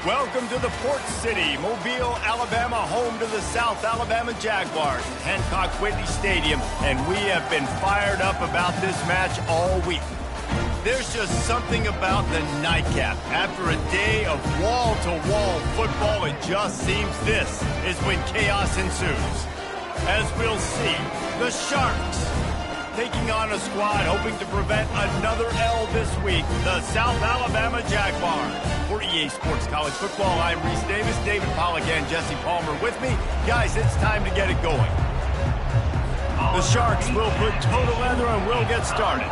Welcome to the Port City, Mobile, Alabama, home to the South Alabama Jaguars, Hancock Whitney Stadium, and we have been fired up about this match all week. There's just something about the nightcap. After a day of wall-to-wall football, it just seems this is when chaos ensues. As we'll see, the Sharks taking on a squad hoping to prevent another L this week, the South Alabama Jaguars. For EA Sports College Football, I'm Reese Davis, David Pollack, and Jesse Palmer with me. Guys, it's time to get it going. The Sharks will put total leather and we'll get started.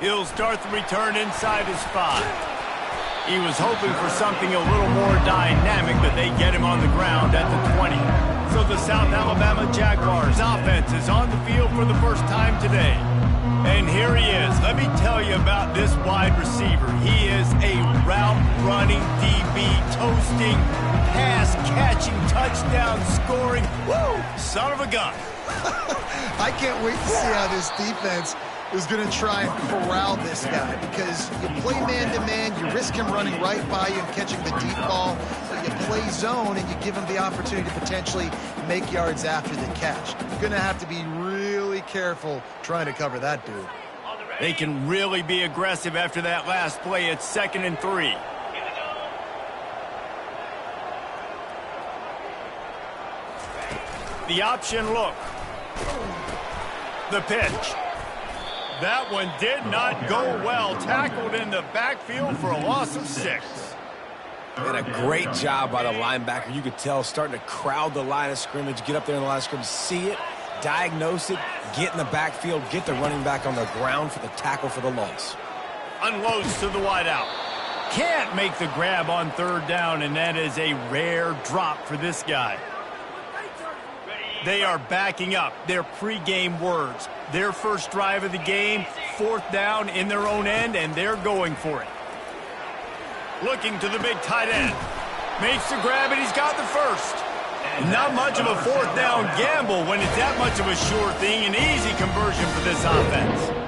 He'll start the return inside his 5. He was hoping for something a little more dynamic, but they get him on the ground at the 20. So the South Alabama Jaguars offense is on the field for the first time today. And here he is. Let me tell you about this wide receiver. He is a route-running DB, toasting, pass-catching, touchdown-scoring, woo, son of a gun. I can't wait to see how this defense is going to try and corral this guy, because you play man-to-man, you risk him running right by you and catching the deep ball, but you play zone and you give him the opportunity to potentially make yards after the catch. You're going to have to be really careful trying to cover that dude. They can really be aggressive after that last play. It's 2nd and 3. The option look. The pitch. That one did not go well. Tackled in the backfield for a loss of 6. And a great job by the linebacker. You could tell, starting to crowd the line of scrimmage, get up there in the line of scrimmage, see it, diagnose it, get in the backfield, get the running back on the ground for the tackle for the loss. Unloads to the wideout. Can't make the grab on 3rd down, and that is a rare drop for this guy. They are backing up their pregame words. Their first drive of the game, 4th down in their own end, and they're going for it. Looking to the big tight end. Makes the grab, and he's got the first. Not much of a 4th down gamble when it's that much of a sure thing. An easy conversion for this offense.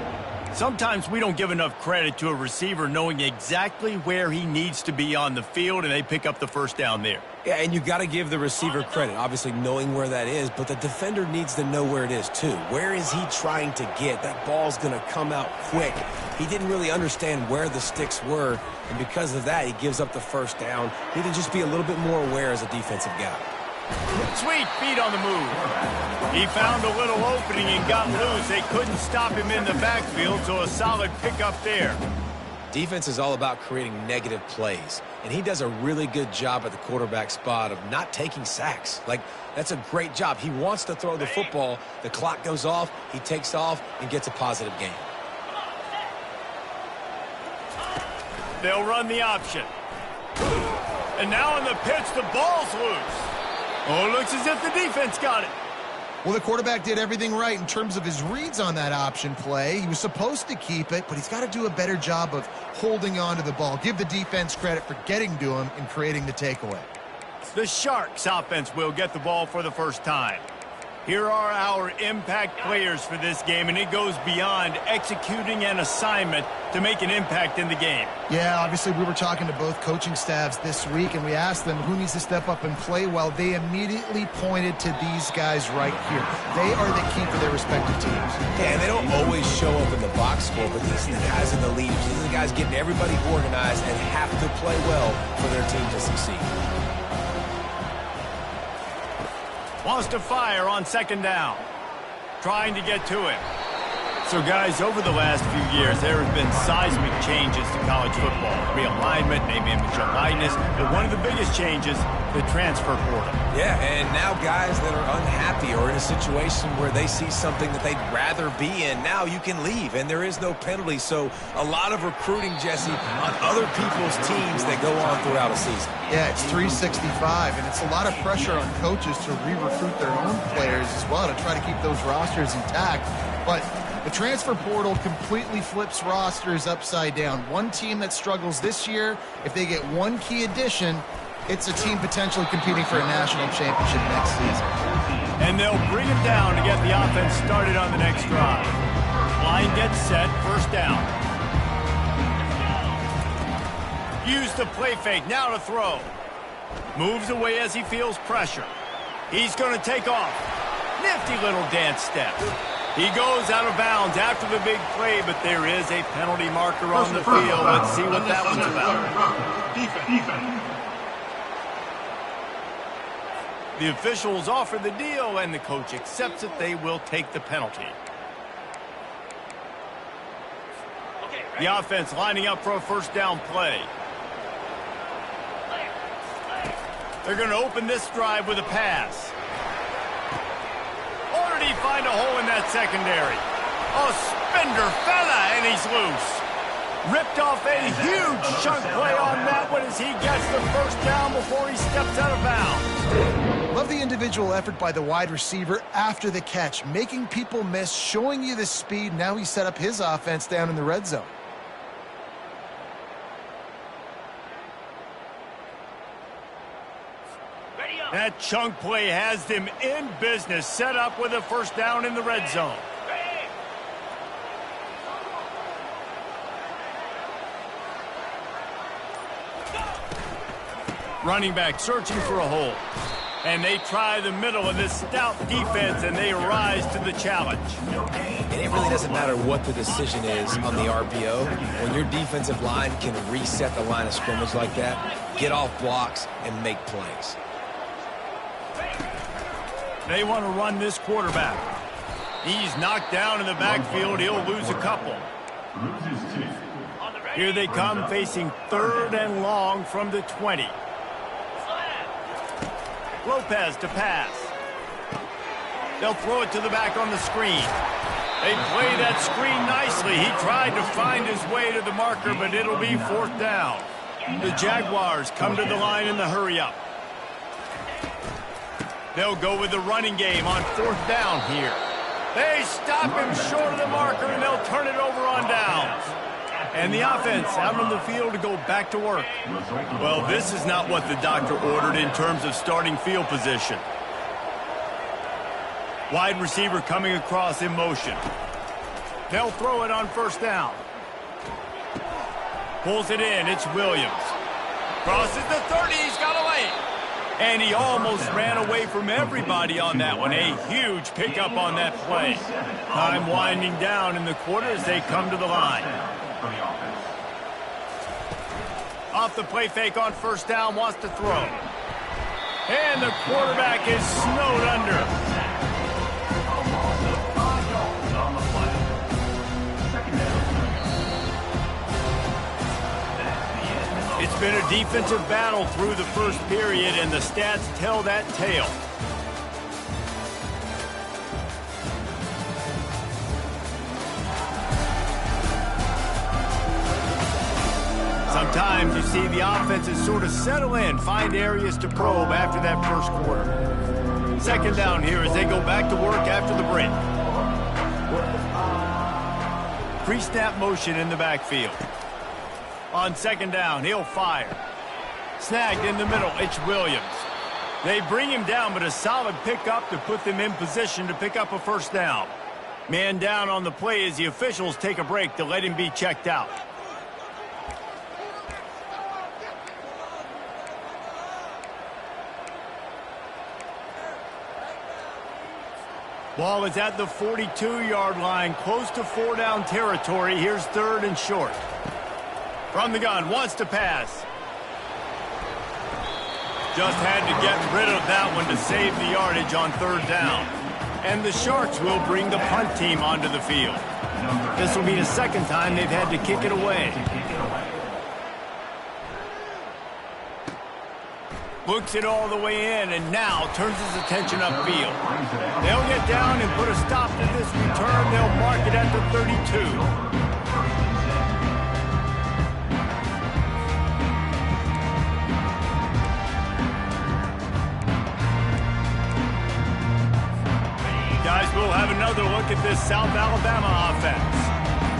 Sometimes we don't give enough credit to a receiver knowing exactly where he needs to be on the field, and they pick up the 1st down there. Yeah, and you got to give the receiver credit, obviously knowing where that is, but the defender needs to know where it is too. Where is he trying to get? That ball's going to come out quick. He didn't really understand where the sticks were, and because of that, he gives up the 1st down. He need to just be a little bit more aware as a defensive guy. Sweet feet on the move. He found a little opening and got loose. They couldn't stop him in the backfield, so a solid pickup there. Defense is all about creating negative plays, and he does a really good job at the quarterback spot of not taking sacks. Like, that's a great job. He wants to throw the football. The clock goes off, he takes off, and gets a positive gain. They'll run the option. And now in the pitch, the ball's loose. Oh, it looks as if the defense got it. Well, the quarterback did everything right in terms of his reads on that option play. He was supposed to keep it, but he's got to do a better job of holding on to the ball. Give the defense credit for getting to him and creating the takeaway. The Sharks offense will get the ball for the first time. Here are our impact players for this game, and it goes beyond executing an assignment to make an impact in the game. Yeah, obviously we were talking to both coaching staffs this week, and we asked them who needs to step up and play well. They immediately pointed to these guys right here. They are the key for their respective teams. Yeah, and they don't always show up in the box score, but these are the guys in the leaders. These are the guys getting everybody organized and have to play well for their team to succeed. Wants to fire on 2nd down. Trying to get to him. So, guys, over the last few years, there have been seismic changes to college football. Realignment, name, image, and likeness. But one of the biggest changes, the transfer portal. Yeah, and now guys that are unhappy or in a situation where they see something that they'd rather be in, now you can leave, and there is no penalty. So a lot of recruiting, Jesse, on other people's teams that go on throughout a season. Yeah, it's 365, and it's a lot of pressure on coaches to re-recruit their own players as well to try to keep those rosters intact. But the transfer portal completely flips rosters upside down. One team that struggles this year, if they get one key addition, it's a team potentially competing for a national championship next season. And they'll bring him down to get the offense started on the next drive. Line gets set, 1st down. Use the play fake, now to throw. Moves away as he feels pressure. He's going to take off. Nifty little dance step. He goes out of bounds after the big play, but there is a penalty marker on the field. Let's see what that one's about. Defense. The officials offer the deal, and the coach accepts it. They will take the penalty. The offense lining up for a first down play. They're going to open this drive with a pass. Or did he find a hole in that secondary? Oh, spender fella, and he's loose. Ripped off a huge chunk play on that one as he gets the first down before he steps out of bounds. Love the individual effort by the wide receiver after the catch, making people miss, showing you the speed. Now he set up his offense down in the red zone. That chunk play has them in business, set up with a first down in the red zone. Running back searching for a hole. And they try the middle of this stout defense, and they rise to the challenge. And it really doesn't matter what the decision is on the RPO. When your defensive line can reset the line of scrimmage like that, get off blocks and make plays. They want to run this quarterback. He's knocked down in the backfield. He'll lose a couple. Here they come facing 3rd and long from the 20. Lopez to pass. They'll throw it to the back on the screen. They play that screen nicely. He tried to find his way to the marker, but it'll be 4th down. The Jaguars come to the line in the hurry-up. They'll go with the running game on 4th down here. They stop him short of the marker, and they'll turn it over on downs. And the offense out on the field to go back to work. Well, this is not what the doctor ordered in terms of starting field position. Wide receiver coming across in motion. They'll throw it on 1st down. Pulls it in. It's Williams. Crosses the 30. He's got a lane. And he almost ran away from everybody on that one. A huge pickup on that play. Time winding down in the quarter as they come to the line. Off the play fake on 1st down, wants to throw. And the quarterback is snowed under. It's been a defensive battle through the first period, and the stats tell that tale. Sometimes you see the offenses sort of settle in, find areas to probe after that first quarter. 2nd down here as they go back to work after the break. Pre-snap motion in the backfield. On 2nd down, he'll fire. Snagged in the middle, it's Williams. They bring him down, but a solid pickup to put them in position to pick up a 1st down. Man down on the play as the officials take a break to let him be checked out. Ball is at the 42-yard line, close to 4-down territory. Here's 3rd and short. From the gun, wants to pass. Just had to get rid of that one to save the yardage on 3rd down. And the Sharks will bring the punt team onto the field. This will be the 2nd time they've had to kick it away. Looks it all the way in, and now turns his attention upfield. They'll get down and put a stop to this return. They'll mark it at the 32. Guys, we'll have another look at this South Alabama offense.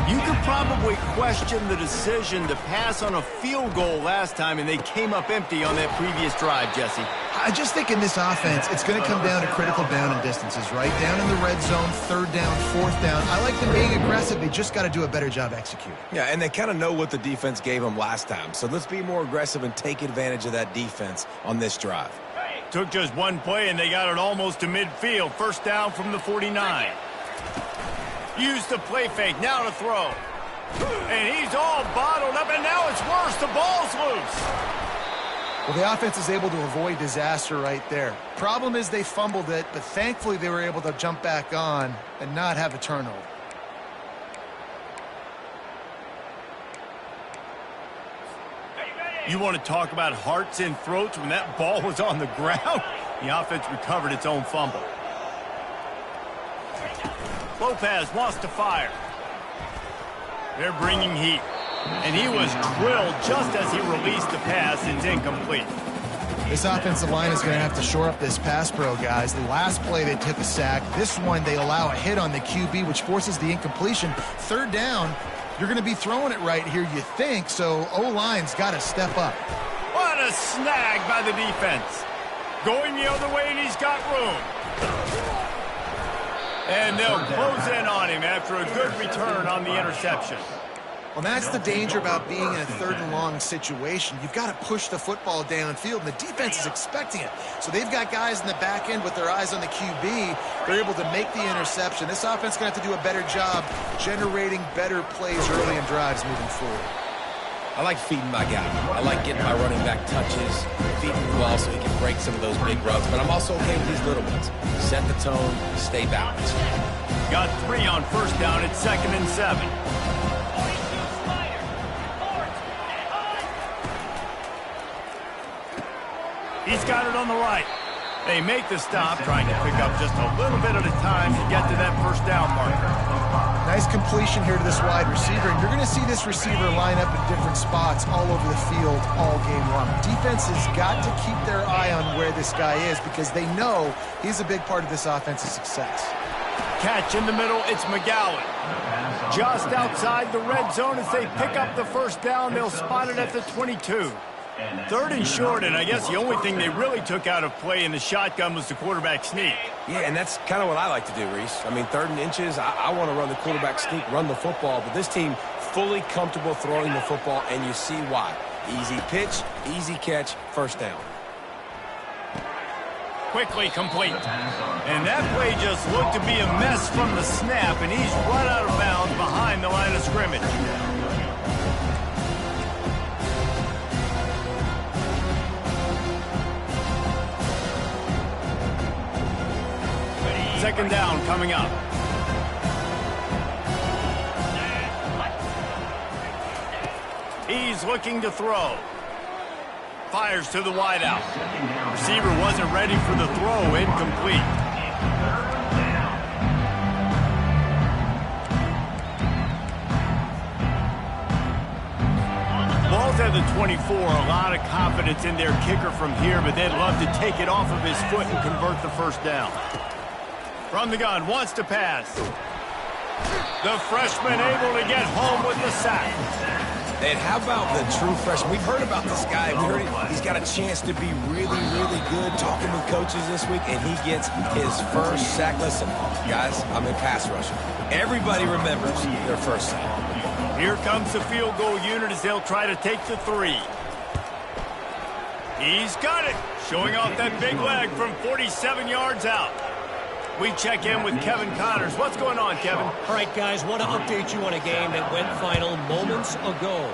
You could probably question the decision to pass on a field goal last time, and they came up empty on that previous drive, Jesse. I just think in this offense, it's going to come down to critical down and distances, right? Down in the red zone, third down, fourth down. I like them being aggressive. They just got to do a better job executing. Yeah, and they kind of know what the defense gave them last time. So let's be more aggressive and take advantage of that defense on this drive. Took just one play, and they got it almost to midfield. First down from the 49. Use the play fake. Now to throw. And he's all bottled up, and now it's worse. The ball's loose. Well, the offense is able to avoid disaster right there. Problem is they fumbled it, but thankfully they were able to jump back on and not have a turnover. You want to talk about hearts and throats when that ball was on the ground? The offense recovered its own fumble. Lopez wants to fire. They're bringing heat. And he was drilled just as he released the pass. It's incomplete. This offensive line is going to have to shore up this pass pro, guys. The last play they took a sack. This one they allow a hit on the QB, which forces the incompletion. Third down, you're going to be throwing it right here, you think, so O-line's got to step up. What a snag by the defense. Going the other way, and he's got room. And they'll close in on him after a good return on the interception. Well, that's the danger about being in a third and long situation. You've got to push the football downfield, and the defense is expecting it. So they've got guys in the back end with their eyes on the QB. They're able to make the interception. This offense is going to have to do a better job generating better plays early in drives moving forward. I like feeding my guy. I like getting my running back touches, feeding the ball so he can break some of those big runs. But I'm also okay with these little ones. Set the tone, stay balanced. Got 3 on first down. It's 2nd and 7. He's got it on the right. They make the stop, trying to pick up just a little bit at a time to get to that first down marker. Nice completion here to this wide receiver, and you're going to see this receiver line up in different spots all over the field all game long. Defense has got to keep their eye on where this guy is because they know he's a big part of this offense's success. Catch in the middle, it's McGowan. Just outside the red zone as they pick up the first down. They'll spot it at the 22. 3rd and short, and I guess the only thing they really took out of play in the shotgun was the quarterback sneak. Yeah, and that's kind of what I like to do, Reese. I mean, 3rd and inches, I want to run the quarterback sneak, run the football, but this team fully comfortable throwing the football, and you see why. Easy pitch, easy catch, first down. Quickly complete. And that play just looked to be a mess from the snap, and he's run out of bounds behind the line of scrimmage. Second down coming up. He's looking to throw. Fires to the wideout. Receiver wasn't ready for the throw. Incomplete. Ball's at the 24. A lot of confidence in their kicker from here, but they'd love to take it off of his foot and convert the first down. From the gun, wants to pass. The freshman able to get home with the sack. And how about the true freshman? We've heard about this guy. We heard he's got a chance to be really, really good. Talking with coaches this week, and he gets his first sack. Listen, guys, I'm in pass rushing. Everybody remembers their first sack. Here comes the field goal unit as they'll try to take the 3. He's got it. Showing off that big leg from 47 yards out. We check in with Kevin Connors. What's going on, Kevin? All right, guys, want to update you on a game that went final moments ago.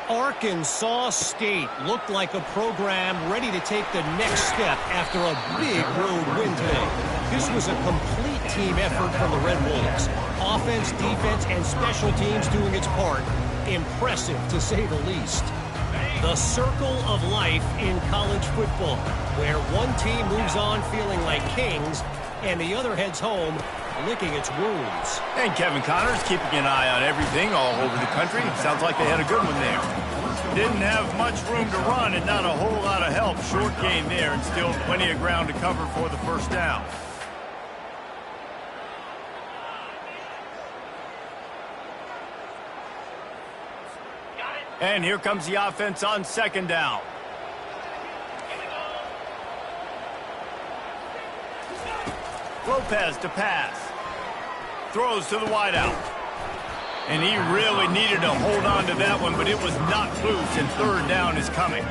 Arkansas State looked like a program ready to take the next step after a big road win today. This was a complete team effort from the Red Wolves. Offense, defense, and special teams doing its part. Impressive, to say the least. The circle of life in college football, where one team moves on feeling like kings, and the other heads home, licking its wounds. And Kevin Connors keeping an eye on everything all over the country. Sounds like they had a good one there. Didn't have much room to run and not a whole lot of help. Short gain there and still plenty of ground to cover for the first down. And here comes the offense on second down. Lopez to pass. Throws to the wideout. And he really needed to hold on to that one, but it was knocked loose, and third down is coming.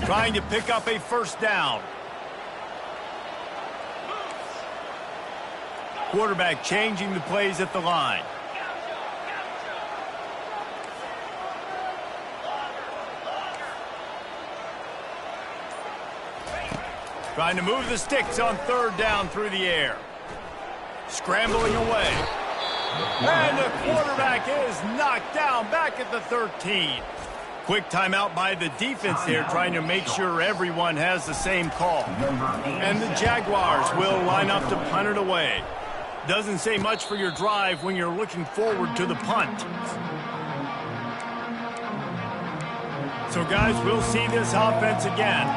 Trying to pick up a first down. Quarterback changing the plays at the line. Trying to move the sticks on third down through the air. Scrambling away. And the quarterback is knocked down back at the 13. Quick timeout by the defense there, trying to make sure everyone has the same call. And the Jaguars will line up to punt it away. Doesn't say much for your drive when you're looking forward to the punt. So, guys, we'll see this offense again.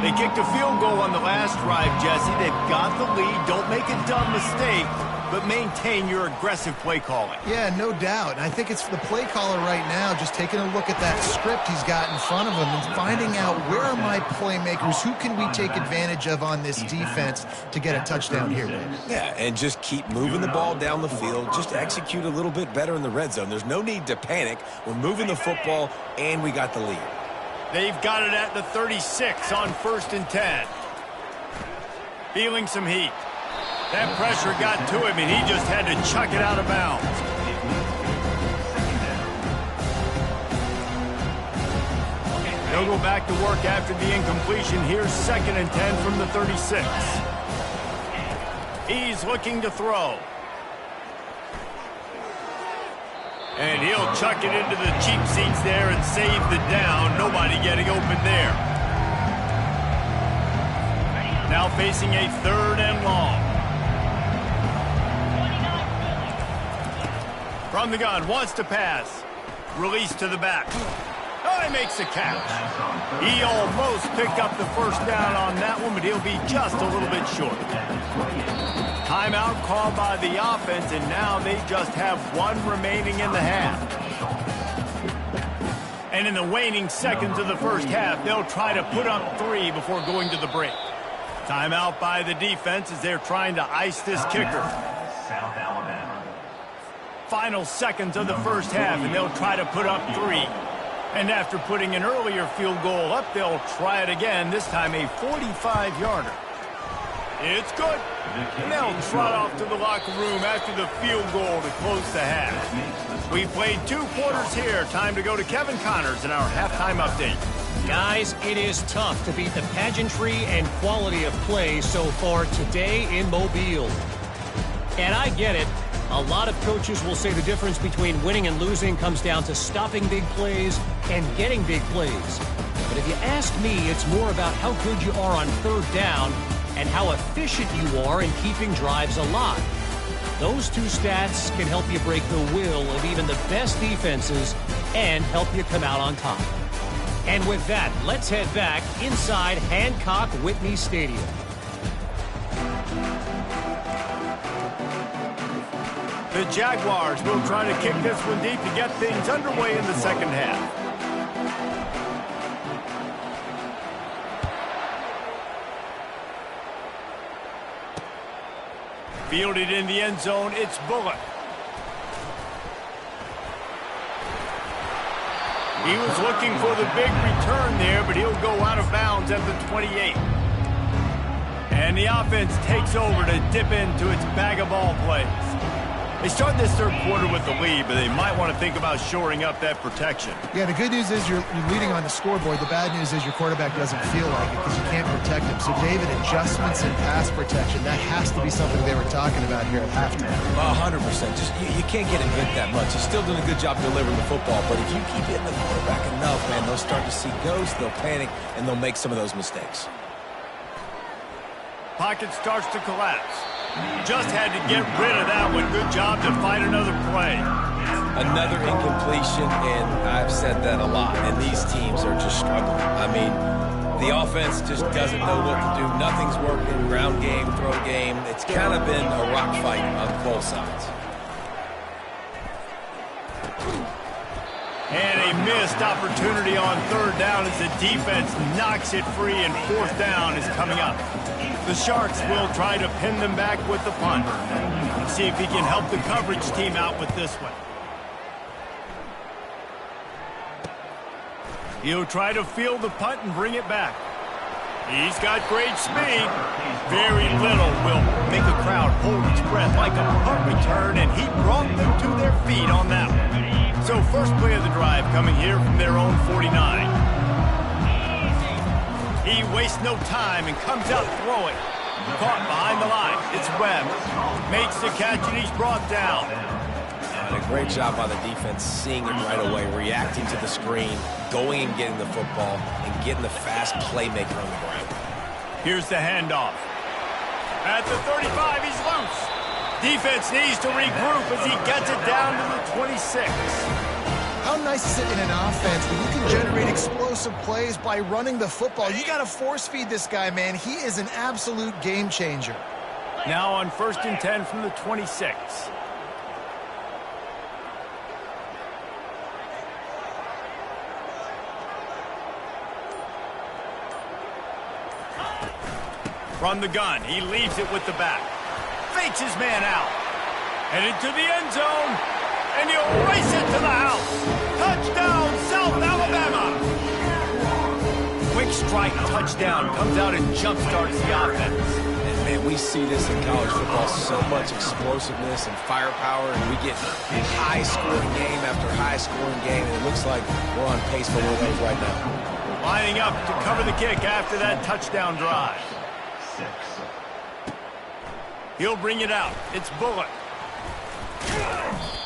They kicked a field goal on the last drive, Jesse. They've got the lead. Don't make a dumb mistake, but maintain your aggressive play calling. Yeah, no doubt. And I think it's the play caller right now just taking a look at that script he's got in front of him and finding out where are my playmakers, who can we take advantage of on this defense to get a touchdown here, Dave? Yeah, and just keep moving the ball down the field. Just execute a little bit better in the red zone. There's no need to panic. We're moving the football, and we got the lead. They've got it at the 36 on 1st and 10. Feeling some heat. That pressure got to him, and he just had to chuck it out of bounds. They'll go back to work after the incompletion. Here's 2nd and 10 from the 36. He's looking to throw. And he'll chuck it into the cheap seats there and save the down. Nobody getting open there. Now facing a 3rd and long. From the gun, wants to pass. Release to the back. Oh, he makes the catch. He almost picked up the first down on that one, but he'll be just a little bit short. Timeout called by the offense, and now they just have one remaining in the half. And in the waning seconds of the first half, they'll try to put up 3 before going to the break. Timeout by the defense as they're trying to ice this kicker. Final seconds of the first half, and they'll try to put up 3. And after putting an earlier field goal up, they'll try it again, this time a 45-yarder. It's good. And they'll trot off to the locker room after the field goal to close the half. We played 2 quarters here. Time to go to Kevin Connors in our halftime update. Guys, it is tough to beat the pageantry and quality of play so far today in Mobile. And I get it. A lot of coaches will say the difference between winning and losing comes down to stopping big plays and getting big plays. But if you ask me, it's more about how good you are on 3rd down and how efficient you are in keeping drives alive. Those 2 stats can help you break the will of even the best defenses and help you come out on top. And with that, let's head back inside Hancock Whitney Stadium. The Jaguars will try to kick this one deep to get things underway in the second half. Fielded in the end zone, it's Bullock. He was looking for the big return there, but he'll go out of bounds at the 28. And the offense takes over to dip into its bag of ball plays. They start this 3rd quarter with the lead, but they might want to think about shoring up that protection. Yeah, the good news is you're leading on the scoreboard. The bad news is your quarterback doesn't feel like it because you can't protect him. So, David, adjustments in pass protection, that has to be something they were talking about here at halftime. 100%. Just you can't get him hit that much. He's still doing a good job delivering the football, but if you keep hitting the quarterback enough, man, they'll start to see ghosts, they'll panic, and they'll make some of those mistakes. Pocket starts to collapse. Just had to get rid of that one. Good job to find another play. Another incompletion, and I've said that a lot, and these teams are just struggling. I mean, the offense just doesn't know what to do. Nothing's working. Ground game, throw game. It's kind of been a rock fight on both sides. And a missed opportunity on third down as the defense knocks it free, and fourth down is coming up. The Sharks will try to pin them back with the punt. Let's see if he can help the coverage team out with this one. He'll try to field the punt and bring it back. He's got great speed. Very little will make a crowd hold its breath like a punt return, and he brought them to their feet on that one. So first play of the drive coming here from their own 49. He wastes no time and comes out throwing. Caught behind the line. It's Webb. Makes the catch, and he's brought down. And a great job by the defense seeing it right away, reacting to the screen, going and getting the football, and getting the fast playmaker on the ground. Here's the handoff. At the 35, he's loose. Defense needs to regroup as he gets it down to the 26. How nice is it in an offense when you can generate explosive plays by running the football? You got to force feed this guy, man. He is an absolute game changer. Now on 1st and 10 from the 26. From the gun, he leaves it with the back. Fakes his man out. And into the end zone. And he'll race it to the house. Touchdown, South Alabama. Quick strike touchdown. Comes out and jumpstarts the offense. And man, we see this in college football. So much explosiveness and firepower. And we get high-scoring game after high-scoring game. And it looks like we're on pace for one of those right now. Lining up to cover the kick after that touchdown drive. He'll bring it out. It's Bullock.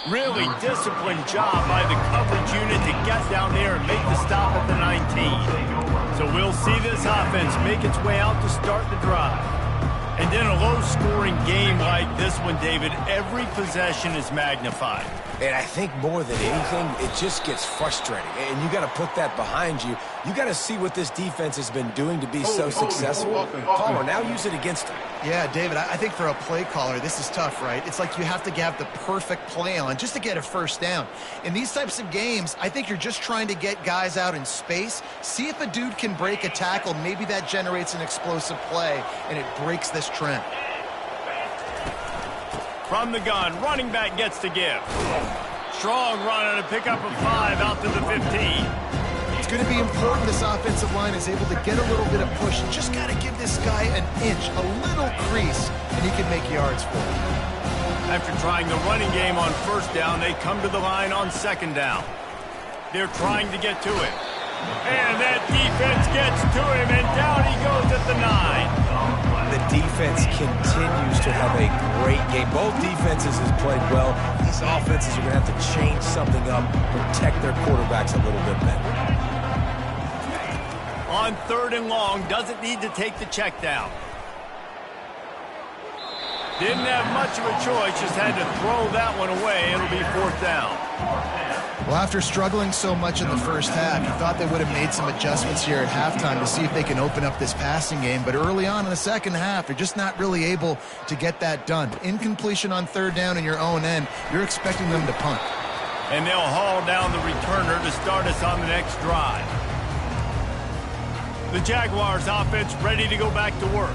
Really disciplined job by the coverage unit to get down there and make the stop at the 19. So we'll see this offense make its way out to start the drive. And in a low-scoring game like this one, David, every possession is magnified. And I think more than anything, it just gets frustrating. And you got to put that behind you. You got to see what this defense has been doing to be so successful. Caller, now use it against them. Yeah, David, I think for a play caller, this is tough, right? It's like you have to have the perfect play on just to get a first down. In these types of games, I think you're just trying to get guys out in space, see if a dude can break a tackle. Maybe that generates an explosive play, and it breaks this trend. From the gun, running back gets to give. Strong run on a pickup of 5 out to the 15. It's going to be important this offensive line is able to get a little bit of push. You just got to give this guy an inch, a little crease, and he can make yards for it. After trying the running game on first down, they come to the line on second down. They're trying to get to him. And that defense gets to him, and down he goes at the 9. The defense continues to have a great game. Both defenses have played well. These offenses are going to have to change something up, protect their quarterbacks a little bit better. On 3rd and long, doesn't need to take the check down. Didn't have much of a choice, just had to throw that one away. It'll be 4th down. Well, after struggling so much in the first half, you thought they would have made some adjustments here at halftime to see if they can open up this passing game. But early on in the second half, they're just not really able to get that done. Incompletion on 3rd down in your own end, you're expecting them to punt. And they'll haul down the returner to start us on the next drive. The Jaguars offense ready to go back to work.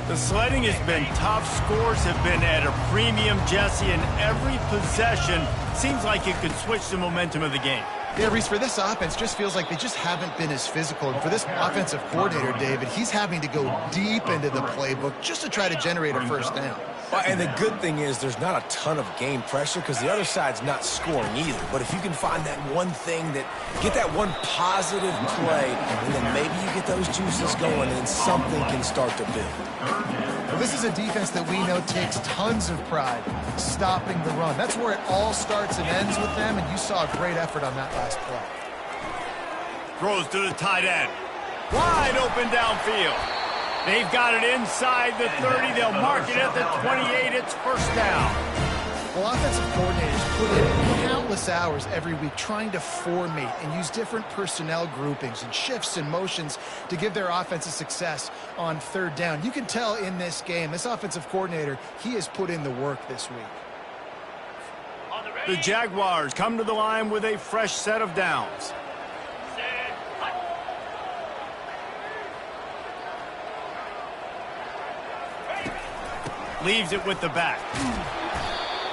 The sledding has been tough. Scores have been at a premium, Jesse, and every possession seems like it could switch the momentum of the game. Yeah, Reese, for this offense, just feels like they just haven't been as physical. And for this offensive coordinator, David, he's having to go deep into the playbook just to try to generate a first down. Well, and the good thing is there's not a ton of game pressure because the other side's not scoring either. But if you can find that one thing get that one positive play, and then maybe you get those juices going and something can start to build. Well, this is a defense that we know takes tons of pride stopping the run. That's where it all starts and ends with them, and you saw a great effort on that last play. Throws to the tight end. Wide open downfield. They've got it inside the 30. They'll mark it at the 28. It's first down. Well, offensive coordinators put in countless hours every week trying to formate and use different personnel groupings and shifts and motions to give their offensive success on 3rd down. You can tell in this game, this offensive coordinator, he has put in the work this week. The Jaguars come to the line with a fresh set of downs. Leaves it with the back.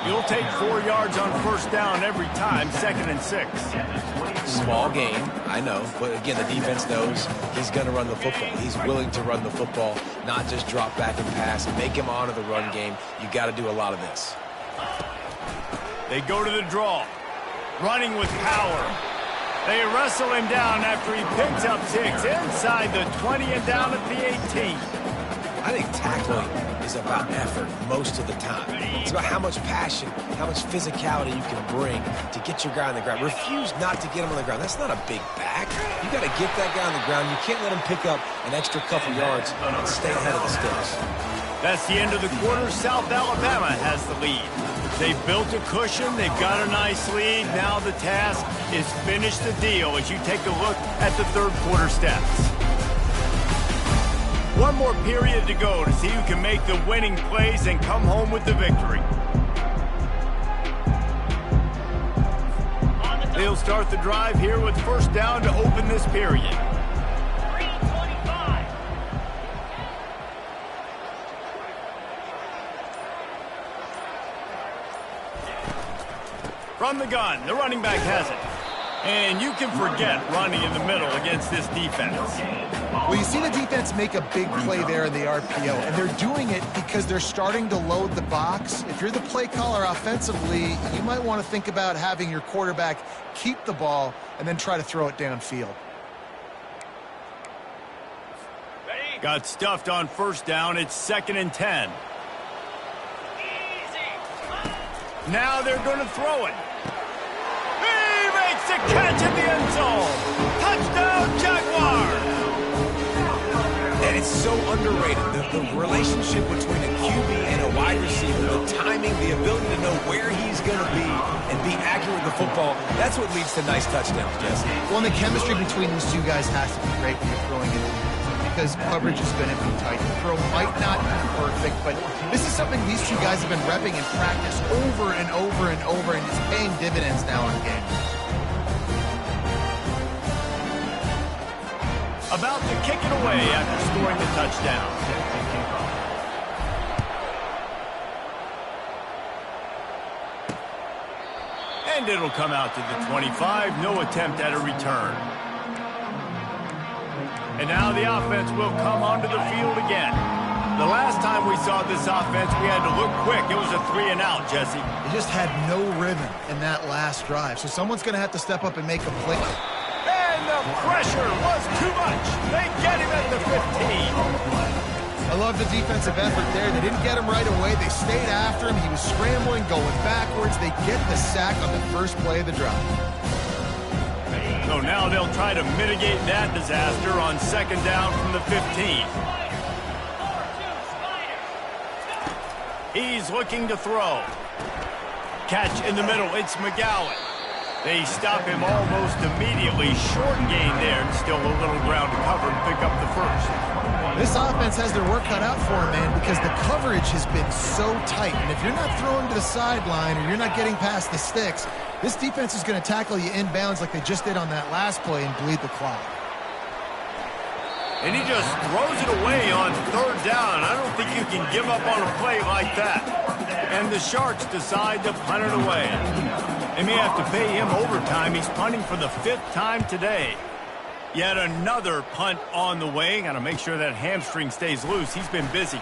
You'll take 4 yards on first down every time, 2nd and 6. Small game, I know. But again, the defense knows he's going to run the football. He's willing to run the football, not just drop back and pass. Make him honor the run game. You got to do a lot of this. They go to the draw. Running with power. They wrestle him down after he picks up 6 inside the 20 and down at the 18. I think tackling is about effort most of the time. It's about how much passion, how much physicality you can bring to get your guy on the ground. Refuse not to get him on the ground. That's not a big back. You got to get that guy on the ground. You can't let him pick up an extra couple yards and stay ahead of the sticks. That's the end of the quarter. South Alabama has the lead. They've built a cushion. They've got a nice lead. Now the task is finish the deal as you take a look at the third quarter stats. One more period to go to see who can make the winning plays and come home with the victory. They'll start the drive here with first down to open this period. 3:25. From the gun, the running back has it. And you can forget running in the middle against this defense. Well, you see the defense make a big play there in the RPO, and they're doing it because they're starting to load the box. If you're the play caller offensively, you might want to think about having your quarterback keep the ball and then try to throw it downfield. Got stuffed on first down. It's 2nd and 10. Now they're going to throw it. He makes the catch in the end zone. Touchdown, Jaguars. And it's so underrated. The relationship between a QB and a wide receiver, the timing, the ability to know where he's going to be and be accurate with the football, that's what leads to nice touchdowns, Jesse. Well, and the chemistry between these two guys has to be great when you're throwing it because coverage is going to be tight. The throw might not be perfect, but this is something these two guys have been repping in practice over and over and over, and it's paying dividends now in games. About to kick it away after scoring the touchdown. And it'll come out to the 25. No attempt at a return. And now the offense will come onto the field again. The last time we saw this offense, we had to look quick. It was a 3-and-out, Jesse. They just had no rhythm in that last drive, so someone's going to have to step up and make a play. And the pressure was too much. They get him at the 15. I love the defensive effort there. They didn't get him right away. They stayed after him. He was scrambling, going backwards. They get the sack on the first play of the drive. So now they'll try to mitigate that disaster on 2nd down from the 15. He's looking to throw. Catch in the middle. It's McGowan. They stop him almost immediately. Short gain there. Still a little ground to cover and pick up the first. This offense has their work cut out for them, man, because the coverage has been so tight. And if you're not throwing to the sideline or you're not getting past the sticks, this defense is going to tackle you inbounds like they just did on that last play and bleed the clock. And he just throws it away on 3rd down. I don't think you can give up on a play like that. And the Sharks decide to punt it away. They may have to pay him overtime. He's punting for the 5th time today. Yet another punt on the way. Got to make sure that hamstring stays loose. He's been busy.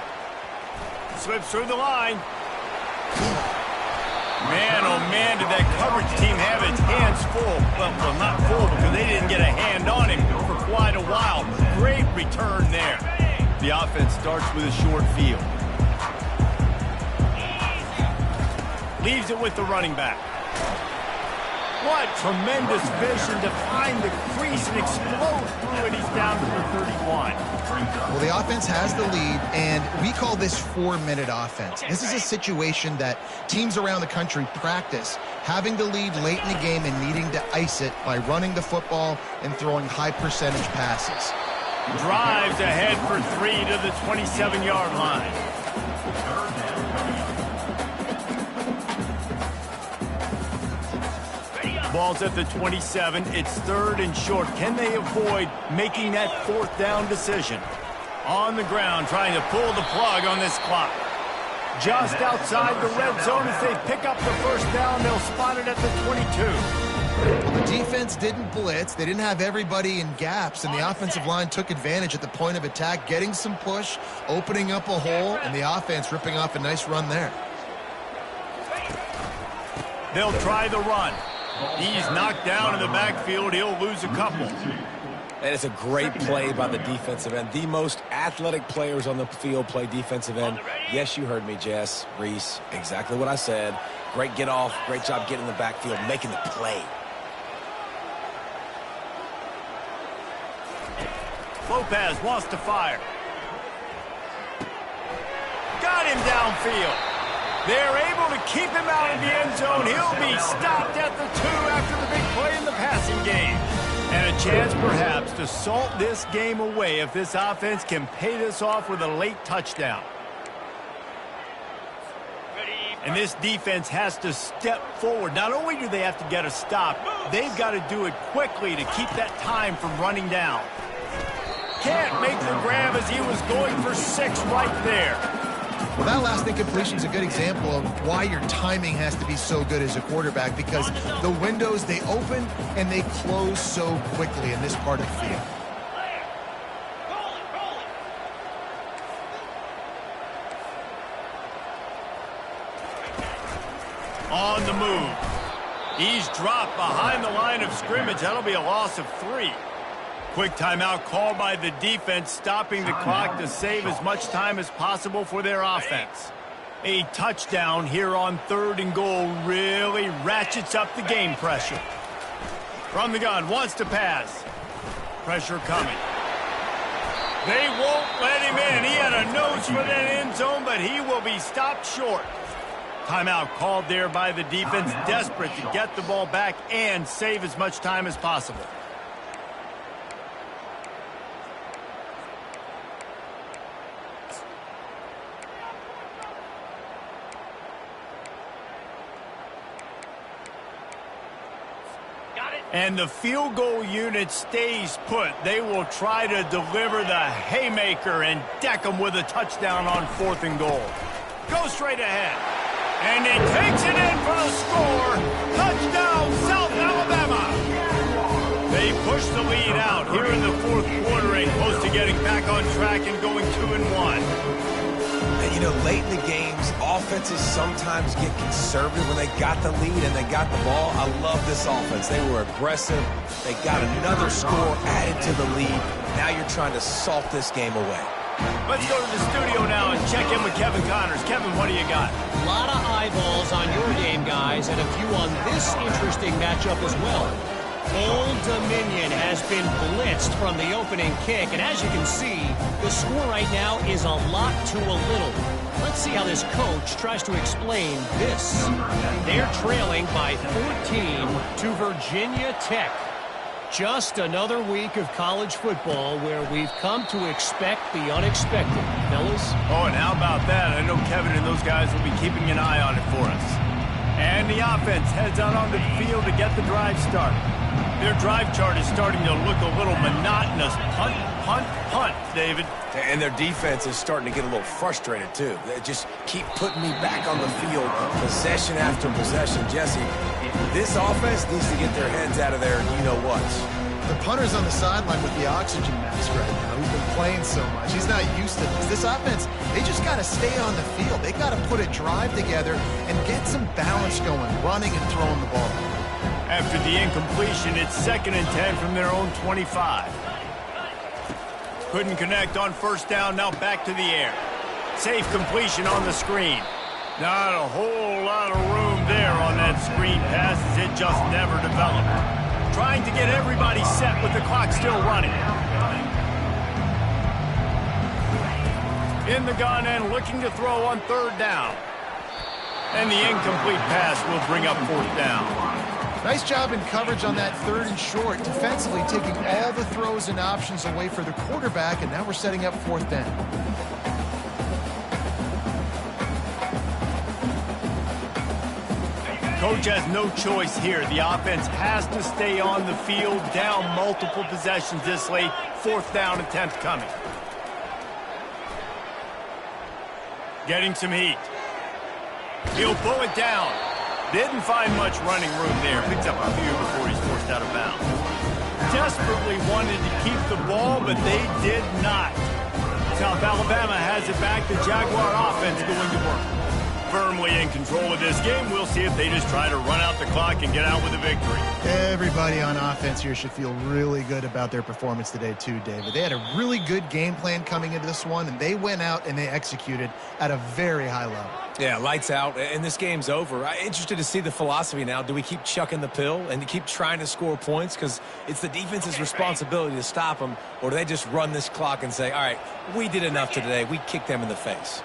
Slips through the line. Man, oh man, did that coverage team have its hands full. Well, not full because they didn't get a hand on him for quite a while. Great return there. The offense starts with a short field. Leaves it with the running back. What tremendous vision to find the crease and explode through it. He's down to the 31. Well, the offense has the lead, and we call this 4-minute offense. This is a situation that teams around the country practice, having the lead late in the game and needing to ice it by running the football and throwing high-percentage passes. Drives ahead for 3 to the 27-yard line. Ball's at the 27. It's 3rd and short. Can they avoid making that 4th down decision? On the ground, trying to pull the plug on this clock. Just outside the red zone as they pick up the 1st down. They'll spot it at the 22. Well, the defense didn't blitz. They didn't have everybody in gaps, and the offensive line took advantage at the point of attack, getting some push, opening up a hole, and the offense ripping off a nice run there. They'll try the run. He's knocked down in the backfield. He'll lose a couple. And it's a great play by the defensive end. The most athletic players on the field play defensive end. Yes, you heard me, Jess, Reese. Exactly what I said. Great get off. Great job getting in the backfield, making the play. Lopez wants to fire. Got him downfield. They're able to keep him out of the end zone. He'll be stopped at the 2 after the big play in the passing game. And a chance perhaps to salt this game away if this offense can pay this off with a late touchdown. And this defense has to step forward. Not only do they have to get a stop, they've got to do it quickly to keep that time from running down. Can't make the grab as he was going for 6 right there. Well, that last incompletion is a good example of why your timing has to be so good as a quarterback, because the windows, they open and they close so quickly in this part of the field. On the move. He's dropped behind the line of scrimmage. That'll be a loss of 3. Quick timeout called by the defense, stopping the clock to save as much time as possible for their offense. A touchdown here on 3rd and goal really ratchets up the game pressure. From the gun, wants to pass. Pressure coming. They won't let him in. He had a nose for that end zone, but he will be stopped short. Timeout called there by the defense, desperate to get the ball back and save as much time as possible. And the field goal unit stays put. They will try to deliver the haymaker and deck them with a touchdown on 4th and goal. Go straight ahead. And he takes it in for the score. Touchdown, South Alabama. They push the lead out here in the 4th quarter and close to getting back on track and going 2-1. And, you know, late in the games, offenses sometimes get conservative when they got the lead and they got the ball. I love this offense. They were aggressive. They got another score added to the lead. Now you're trying to salt this game away. Let's go to the studio now and check in with Kevin Connors. Kevin, what do you got? A lot of eyeballs on your game, guys, and a few on this interesting matchup as well. Old Dominion has been blitzed from the opening kick, and as you can see, the score right now is a lot to a little. Let's see how this coach tries to explain this. They're trailing by 14 to Virginia Tech. Just another week of college football where we've come to expect the unexpected, fellas. Oh, and how about that? I know Kevin and those guys will be keeping an eye on it for us. And the offense heads out onto the field to get the drive started. Their drive chart is starting to look a little monotonous. Punt, punt, punt, David. And their defense is starting to get a little frustrated, too. They just keep putting me back on the field, possession after possession. Jesse, this offense needs to get their heads out of there, you-know-whats. The punter's on the sideline with the oxygen mask right now. He's been playing so much. He's not used to this. This offense, they just got to stay on the field. They got to put a drive together and get some balance going, running and throwing the ball. After the incompletion, it's 2nd and 10 from their own 25. Couldn't connect on 1st down, now back to the air. Safe completion on the screen. Not a whole lot of room there on that screen pass as it just never developed. Trying to get everybody set with the clock still running. In the gun and looking to throw on 3rd down. And the incomplete pass will bring up 4th down. Nice job in coverage on that 3rd and short, defensively taking all the throws and options away for the quarterback, and now we're setting up 4th down. Coach has no choice here. The offense has to stay on the field, down multiple possessions this late. Fourth down attempt coming. Getting some heat. He'll pull it down. Didn't find much running room there. Picks up a few before he's forced out of bounds. Desperately wanted to keep the ball, but they did not. South Alabama has it back. The Jaguar offense going to work. Firmly in control of this game. We'll see if they just try to run out the clock and get out with a victory. Everybody on offense here should feel really good about their performance today too, David. They had a really good game plan coming into this one, and they went out and they executed at a very high level. Yeah, lights out, and this game's over. I'm interested to see the philosophy now. Do we keep chucking the pill and keep trying to score points? Because it's the defense's responsibility to stop them, or do they just run this clock and say, all right, we did enough today. We kicked them in the face.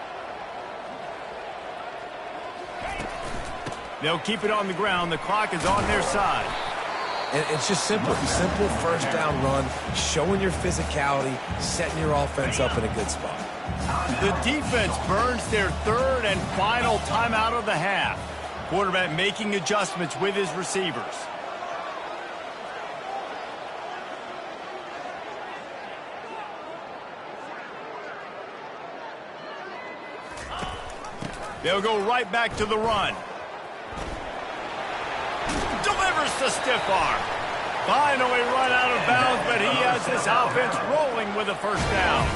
They'll keep it on the ground. The clock is on their side. And it's just simple first down run, showing your physicality, setting your offense up in a good spot. The defense burns their third and final timeout of the half. Quarterback making adjustments with his receivers. They'll go right back to the run. Delivers the stiff arm. Finally run out of bounds, but he has this offense rolling with a first down.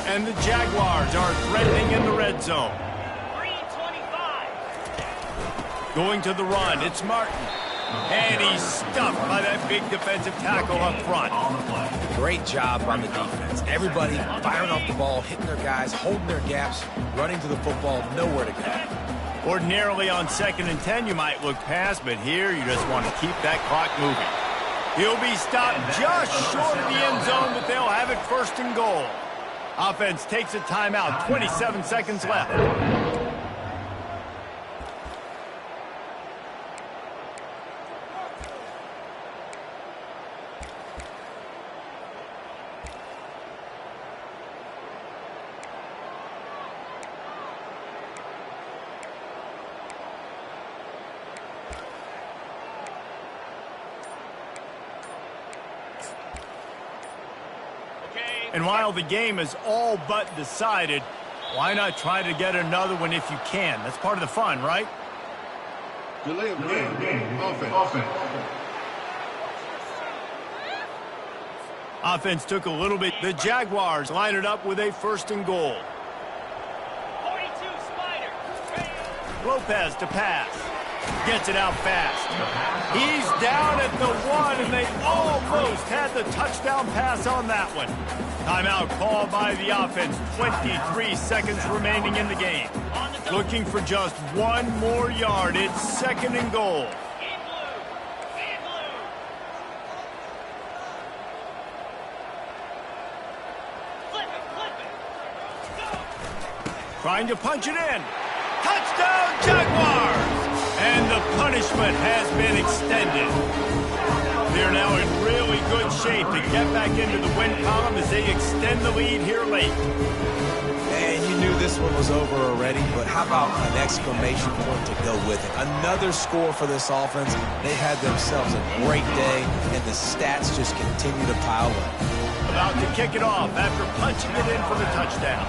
And the Jaguars are threatening in the red zone. 3:25. Going to the run, it's Martin. And he's stuffed by that big defensive tackle up front. Great job on the defense. Everybody firing off the ball, hitting their guys, holding their gaps, running to the football, nowhere to go. Ordinarily on 2nd and 10, you might look past, but here you just want to keep that clock moving. He'll be stopped just short of the end zone, but they'll have it 1st and goal. Offense takes a timeout, 27 seconds left. And while the game is all but decided, why not try to get another one if you can? That's part of the fun, right? Delay of game. Offense. Offense took a little bit. The Jaguars line it up with a 1st and goal. 42 Spider. Lopez to pass. Gets it out fast. He's down at the 1, and they almost had the touchdown pass on that one. Timeout called by the offense. 23 seconds remaining in the game. Looking for just one more yard. It's 2nd and goal. Trying to punch it in. Touchdown, Jaguars! And the punishment has been extended. They're now in really good shape to get back into the win column as they extend the lead here late. And you knew this one was over already, but how about an exclamation point to go with it? Another score for this offense. They've had themselves a great day, and the stats just continue to pile up. About to kick it off after punching it in for the touchdown.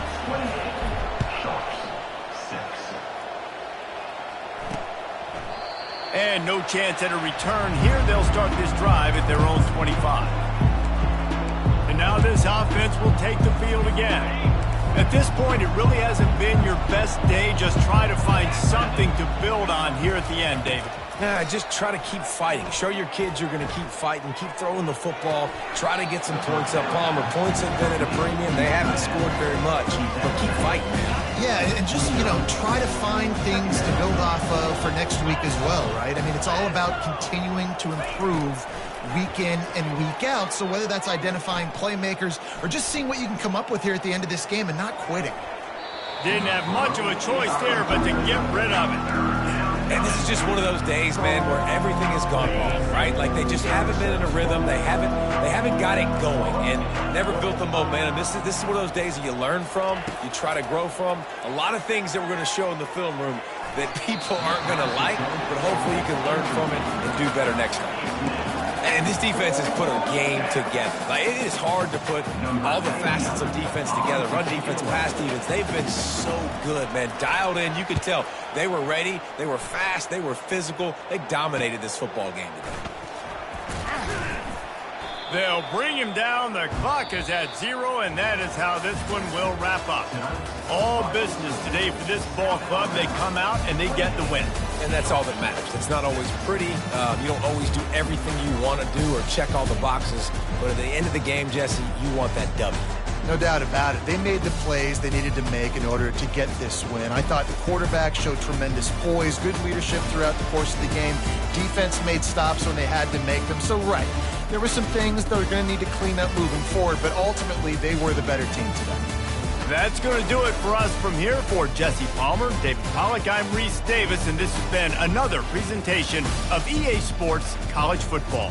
And no chance at a return here. They'll start this drive at their own 25. And now this offense will take the field again. At this point, it really hasn't been your best day. Just try to find something to build on here at the end, David. Yeah, just try to keep fighting. Show your kids you're going to keep fighting. Keep throwing the football. Try to get some points up. Palmer, points have been at a premium. They haven't scored very much, but keep fighting. Yeah, and just, try to find things to build off of for next week as well, right? I mean, it's all about continuing to improve week in and week out. So whether that's identifying playmakers or just seeing what you can come up with here at the end of this game and not quitting. Didn't have much of a choice there, but to get rid of it. And this is just one of those days, man, where everything has gone wrong, right? Like they just haven't been in a rhythm. They haven't got it going and never built the momentum. This is one of those days that you learn from, you try to grow from. A lot of things that we're going to show in the film room that people aren't going to like, but hopefully you can learn from it and do better next time. And this defense has put a game together. Like, it is hard to put all the facets of defense together. Run defense, pass defense. They've been so good, man. Dialed in. You could tell they were ready. They were fast. They were physical. They dominated this football game today. They'll bring him down. The clock is at 0, and that is how this one will wrap up. All business today for this ball club. They come out and they get the win. And that's all that matters. It's not always pretty. You don't always do everything you want to do or check all the boxes. But at the end of the game, Jesse, you want that W. No doubt about it. They made the plays they needed to make in order to get this win. I thought the quarterback showed tremendous poise, good leadership throughout the course of the game. Defense made stops when they had to make them. So, right, there were some things that are going to need to clean up moving forward, but ultimately they were the better team today. That's going to do it for us from here. For Jesse Palmer, David Pollack, I'm Reese Davis, and this has been another presentation of EA Sports College Football.